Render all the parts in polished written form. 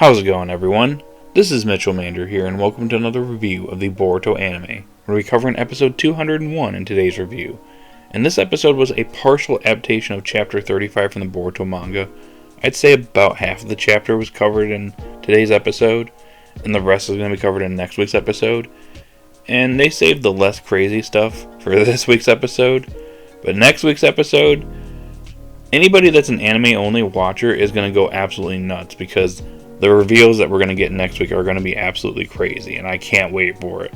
How's it going, everyone? This is Mitchell Mander here, and welcome to another review of the Boruto anime. We'll be covering episode 201 in today's review. And this episode was a partial adaptation of chapter 35 from the Boruto manga. I'd say about half of the chapter was covered in today's episode, and the rest is going to be covered in next week's episode. And they saved the less crazy stuff for this week's episode. But next week's episode, anybody that's an anime-only watcher is going to go absolutely nuts, because the reveals that we're going to get next week are going to be absolutely crazy, and I can't wait for it.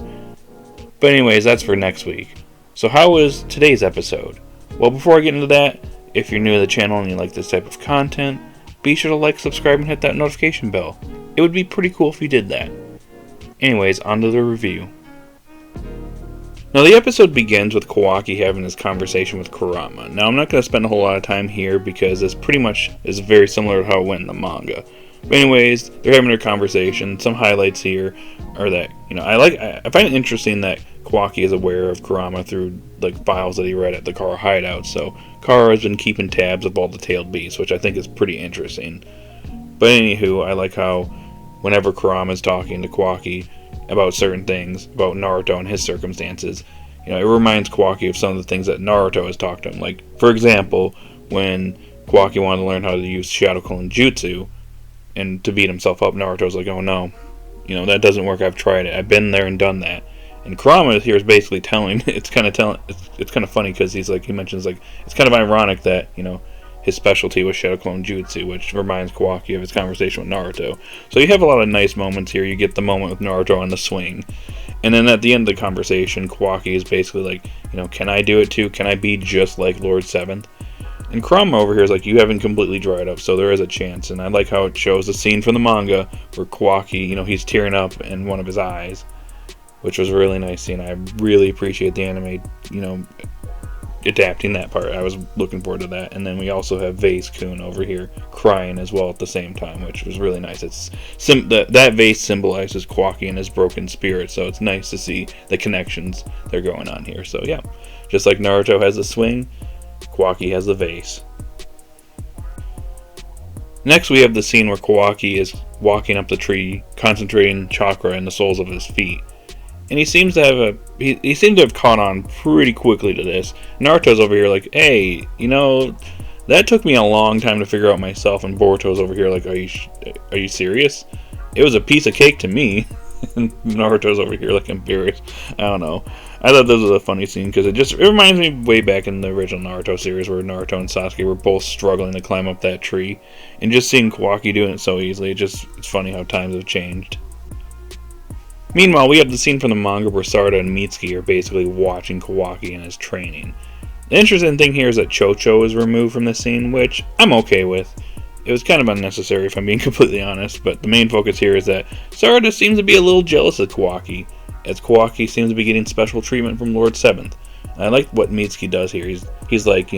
But anyways, that's for next week. So how was today's episode? Well, before I get into that, if you're new to the channel and you like this type of content, be sure to like, subscribe, and hit that notification bell. It would be pretty cool if you did that. Anyways, on to the review. Now, the episode begins with Kawaki having his conversation with Kurama. Now, I'm not going to spend a whole lot of time here because this pretty much is very similar to how it went in the manga. But anyways, they're having their conversation. Some highlights here are that, I find it interesting that Kawaki is aware of Kurama through files that he read at the Kara hideout. So Kara has been keeping tabs of all the tailed beasts, which I think is pretty interesting. But anywho, I like how whenever Kurama is talking to Kawaki about certain things, about Naruto and his circumstances, it reminds Kawaki of some of the things that Naruto has talked to him. Like, for example, when Kawaki wanted to learn how to use Shadow Clone Jutsu and to beat himself up, Naruto's like, oh no, that doesn't work, I've tried it, I've been there and done that. And Kurama here is basically telling, it's kind of funny because he mentions it's kind of ironic that, his specialty was Shadow Clone Jutsu, which reminds Kawaki of his conversation with Naruto. So you have a lot of nice moments here. You get the moment with Naruto on the swing. And then at the end of the conversation, Kawaki is basically like, can I do it too? Can I be just like Lord Seventh? And Kurama over here is like, you haven't completely dried up, so there is a chance. And I like how it shows the scene from the manga where Kawaki, he's tearing up in one of his eyes, which was a really nice scene. I really appreciate the anime, adapting that part. I was looking forward to that. And then we also have Vase-kun over here crying as well at the same time, which was really nice. It's that vase symbolizes Kawaki and his broken spirit, so it's nice to see the connections that are going on here. So yeah, just like Naruto has the swing, Kawaki has the vase. Next we have the scene where Kawaki is walking up the tree, concentrating chakra in the soles of his feet. And he seems to have he seemed to have caught on pretty quickly to this. Naruto's over here like, hey, that took me a long time to figure out myself. And Boruto's over here like, are you serious? It was a piece of cake to me. And Naruto's over here like embarrassed. I don't know. I thought this was a funny scene because it reminds me way back in the original Naruto series where Naruto and Sasuke were both struggling to climb up that tree. And just seeing Kawaki doing it so easily, it's funny how times have changed. Meanwhile, we have the scene from the manga where Sarada and Mitsuki are basically watching Kawaki in his training. The interesting thing here is that Chocho is removed from the scene, which I'm okay with. It was kind of unnecessary if I'm being completely honest, but the main focus here is that Sarada seems to be a little jealous of Kawaki, as Kawaki seems to be getting special treatment from Lord Seventh. And I like what Mitsuki does here. He's like,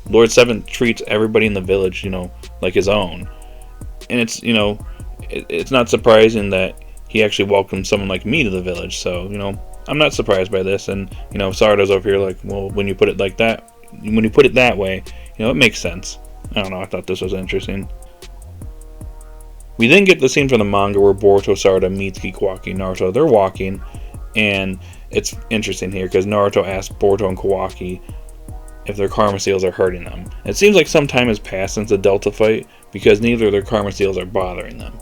Lord Seventh treats everybody in the village, like his own. And it's not surprising that he actually welcomed someone like me to the village, so, I'm not surprised by this. And, Sarada's over here like, well, when you put it that way, it makes sense. I don't know, I thought this was interesting. We then get the scene from the manga where Boruto, Sarada, Mitsuki, Kawaki, Naruto, they're walking, and it's interesting here because Naruto asks Boruto and Kawaki if their karma seals are hurting them. It seems like some time has passed since the Delta fight because neither of their karma seals are bothering them.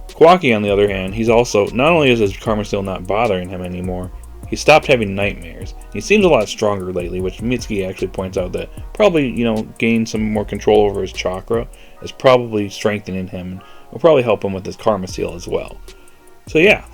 Kawaki, on the other hand, he's also, not only is his karma seal not bothering him anymore, he stopped having nightmares. He seems a lot stronger lately, which Mitsuki actually points out that probably, gaining some more control over his chakra is probably strengthening him and will probably help him with his karma seal as well. So yeah.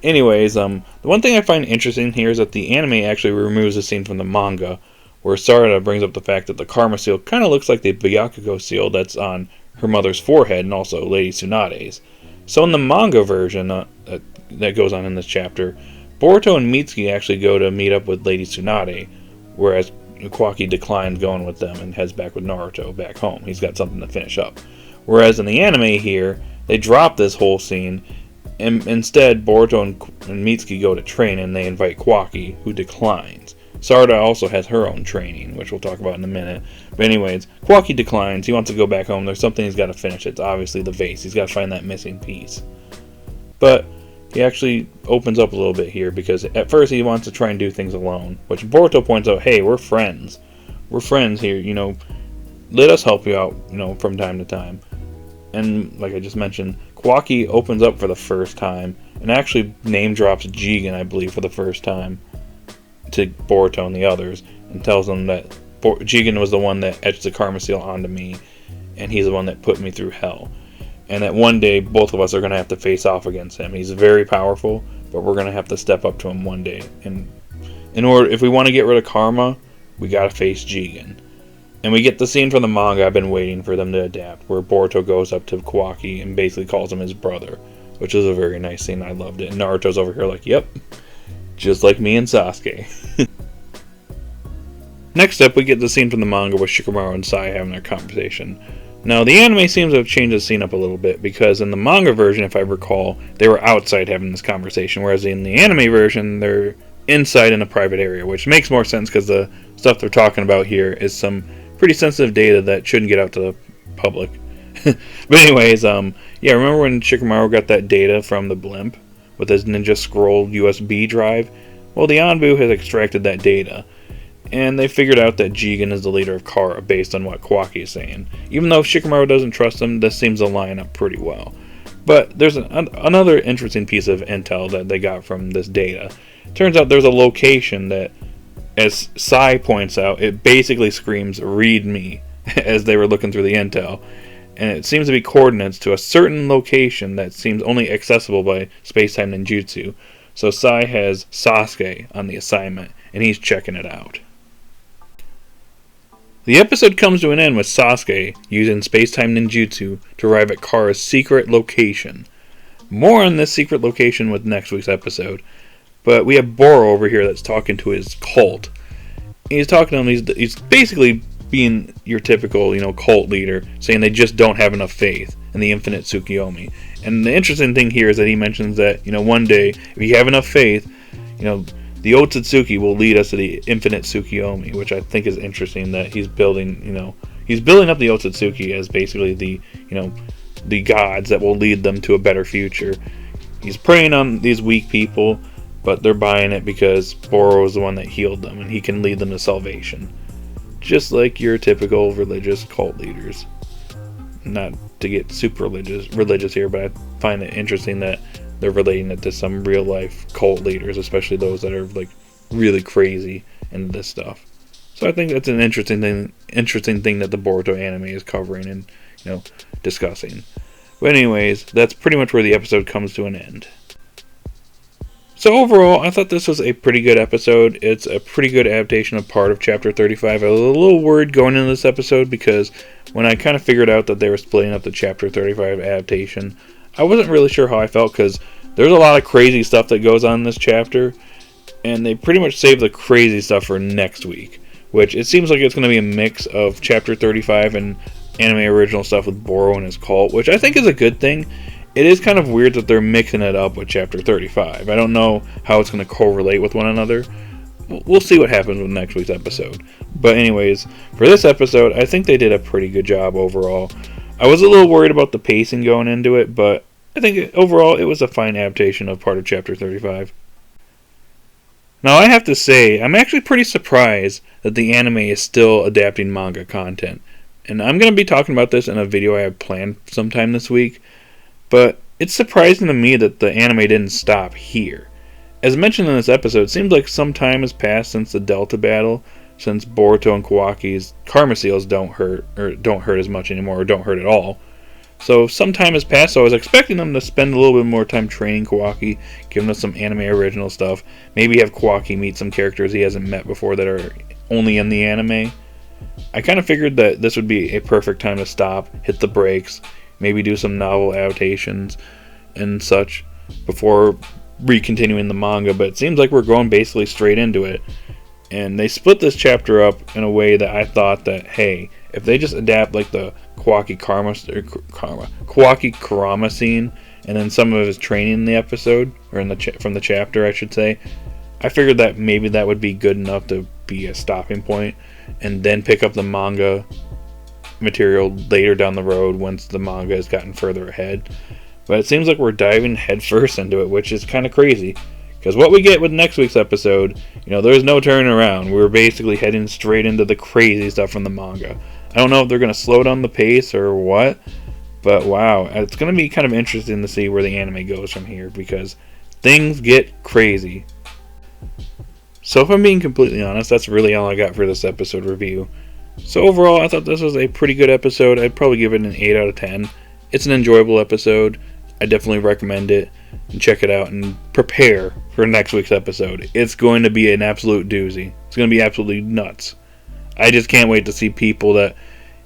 Anyways, the one thing I find interesting here is that the anime actually removes a scene from the manga where Sarada brings up the fact that the karma seal kind of looks like the Byakugo seal that's on her mother's forehead and also Lady Tsunade's. So in the manga version that goes on in this chapter, Boruto and Mitsuki actually go to meet up with Lady Tsunade, whereas Kawaki declines going with them and heads back with Naruto back home. He's got something to finish up. Whereas in the anime here, they drop this whole scene, and instead Boruto and Mitsuki go to train and they invite Kawaki, who declines. Sarda also has her own training, which we'll talk about in a minute. But anyways, Kawaki declines. He wants to go back home. There's something he's got to finish. It's obviously the vase. He's got to find that missing piece. But he actually opens up a little bit here, because at first he wants to try and do things alone, which Boruto points out, hey, we're friends. We're friends here, let us help you out, from time to time. And like I just mentioned, Kawaki opens up for the first time and actually name drops Jigen, I believe, for the first time to Boruto and the others, and tells them that Jigen was the one that etched the karma seal onto me, and he's the one that put me through hell. And that one day both of us are going to have to face off against him. He's very powerful, but we're going to have to step up to him one day. And if we want to get rid of karma, we got to face Jigen. And we get the scene from the manga I've been waiting for them to adapt, where Boruto goes up to Kawaki and basically calls him his brother, which is a very nice scene. I loved it. And Naruto's over here like, yep, just like me and Sasuke. Next up, we get the scene from the manga with Shikamaru and Psy having their conversation. Now, the anime seems to have changed the scene up a little bit, because in the manga version, if I recall, they were outside having this conversation, whereas in the anime version, they're inside in a private area, which makes more sense because the stuff they're talking about here is some pretty sensitive data that shouldn't get out to the public. But anyways, yeah, remember when Shikamaru got that data from the blimp with his Ninja Scroll USB drive? Well, the Anbu has extracted that data, and they figured out that Jigen is the leader of Kara based on what Kawaki is saying. Even though Shikamaru doesn't trust him, this seems to line up pretty well. But there's another interesting piece of intel that they got from this data. Turns out there's a location that, as Psy points out, it basically screams, "Read me," as they were looking through the intel. And it seems to be coordinates to a certain location that seems only accessible by space-time ninjutsu. So Psy has Sasuke on the assignment, and he's checking it out. The episode comes to an end with Sasuke using space-time ninjutsu to arrive at Kara's secret location. More on this secret location with next week's episode. But we have Boro over here that's talking to his cult. He's talking to them, he's basically being your typical, cult leader, saying they just don't have enough faith in the infinite Tsukiyomi. And the interesting thing here is that he mentions that, one day, if you have enough faith, the Otsutsuki will lead us to the infinite Tsukiyomi, which I think is interesting that he's building, he's building up the Otsutsuki as basically the gods that will lead them to a better future. He's preying on these weak people, but they're buying it because Boro is the one that healed them, and he can lead them to salvation. Just like your typical religious cult leaders. Not to get super religious here, but I find it interesting that they're relating it to some real life cult leaders, especially those that are like really crazy into this stuff. So I think that's an interesting thing that the Boruto anime is covering and discussing. But anyways, that's pretty much where the episode comes to an end. So overall, I thought this was a pretty good episode. It's a pretty good adaptation of part of Chapter 35. I was a little worried going into this episode because when I kind of figured out that they were splitting up the Chapter 35 adaptation, I wasn't really sure how I felt because there's a lot of crazy stuff that goes on in this chapter, and they pretty much save the crazy stuff for next week, which it seems like it's going to be a mix of Chapter 35 and anime original stuff with Boro and his cult, which I think is a good thing. It is kind of weird that they're mixing it up with Chapter 35. I don't know how it's going to correlate with one another. We'll see what happens with next week's episode. But anyways, for this episode, I think they did a pretty good job overall. I was a little worried about the pacing going into it, but I think overall it was a fine adaptation of part of Chapter 35. Now I have to say, I'm actually pretty surprised that the anime is still adapting manga content. And I'm going to be talking about this in a video I have planned sometime this week. But it's surprising to me that the anime didn't stop here. As mentioned in this episode, it seems like some time has passed since the Delta battle, since Boruto and Kawaki's karma seals don't hurt as much anymore, or don't hurt at all. So some time has passed, so I was expecting them to spend a little bit more time training Kawaki, giving us some anime original stuff, maybe have Kawaki meet some characters he hasn't met before that are only in the anime. I kind of figured that this would be a perfect time to stop, hit the brakes, maybe do some novel adaptations and such before re-continuing the manga, but it seems like we're going basically straight into it. And they split this chapter up in a way that I thought that, hey, if they just adapt like the Kawaki Kurama scene and then some of his training in the episode, or from the chapter I should say, I figured that maybe that would be good enough to be a stopping point, and then pick up the manga material later down the road once the manga has gotten further ahead. But it seems like we're diving headfirst into it, which is kind of crazy. Because what we get with next week's episode, there's no turning around. We're basically heading straight into the crazy stuff from the manga. I don't know if they're going to slow down the pace or what, but wow, it's going to be kind of interesting to see where the anime goes from here, because things get crazy. So if I'm being completely honest, that's really all I got for this episode review. So overall, I thought this was a pretty good episode. I'd probably give it an 8 out of 10. It's an enjoyable episode. I definitely recommend it. And check it out and prepare for next week's episode. It's going to be an absolute doozy. It's going to be absolutely nuts. I just can't wait to see people that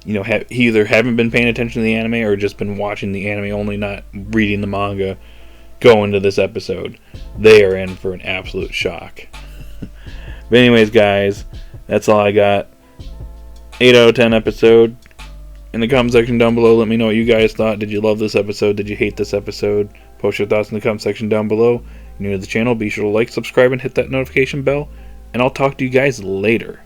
either haven't been paying attention to the anime or just been watching the anime only, not reading the manga, go into this episode. They are in for an absolute shock. But anyways, guys, that's all I got. 8 out of 10 episode. In the comment section down below, let me know what you guys thought. Did you love this episode? Did you hate this episode? Post your thoughts in the comment section down below. If you're new to the channel, be sure to like, subscribe, and hit that notification bell. And I'll talk to you guys later.